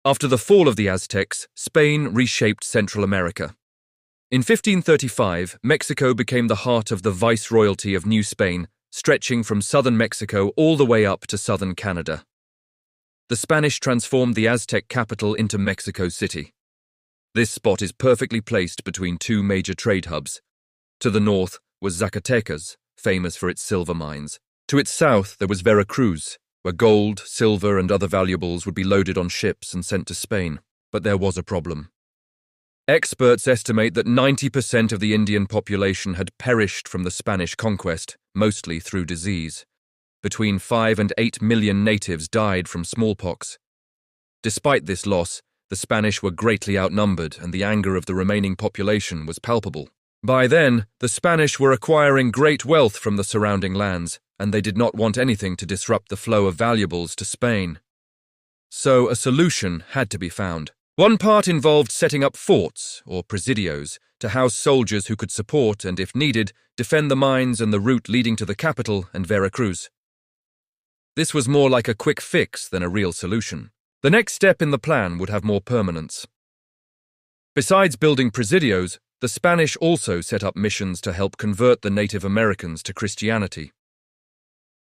After the fall of the Aztecs, Spain reshaped Central America. In 1535, Mexico became the heart of the viceroyalty of New Spain, stretching from southern Mexico all the way up to southern Canada. The Spanish transformed the Aztec capital into Mexico City. This spot is perfectly placed between two major trade hubs. To the north was Zacatecas, famous for its silver mines. To its south there was Veracruz, where gold, silver, and other valuables would be loaded on ships and sent to Spain. But there was a problem. Experts estimate that 90% of the Indian population had perished from the Spanish conquest, mostly through disease. Between 5 and 8 million natives died from smallpox. Despite this loss, the Spanish were greatly outnumbered and the anger of the remaining population was palpable. By then, the Spanish were acquiring great wealth from the surrounding lands, and they did not want anything to disrupt the flow of valuables to Spain. So a solution had to be found. One part involved setting up forts, or presidios, to house soldiers who could support and, if needed, defend the mines and the route leading to the capital and Veracruz. This was more like a quick fix than a real solution. The next step in the plan would have more permanence. Besides building presidios, the Spanish also set up missions to help convert the Native Americans to Christianity.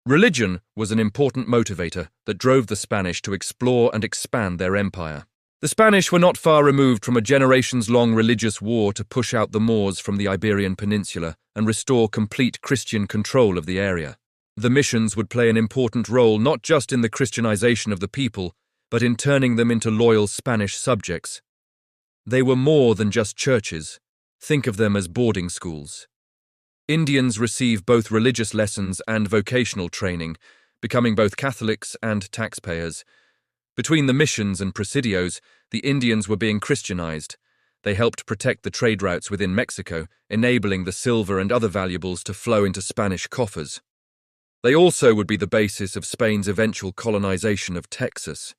Religion was an important motivator that drove the Spanish to explore and expand their empire. The Spanish were not far removed from a generations-long religious war to push out the Moors from the Iberian Peninsula and restore complete Christian control of the area. The missions would play an important role not just in the Christianization of the people, but in turning them into loyal Spanish subjects. They were more than just churches. Think of them as boarding schools. Indians receive both religious lessons and vocational training, becoming both Catholics and taxpayers. Between the missions and presidios, the Indians were being Christianized. They helped protect the trade routes within Mexico, enabling the silver and other valuables to flow into Spanish coffers. They also would be the basis of Spain's eventual colonization of Texas.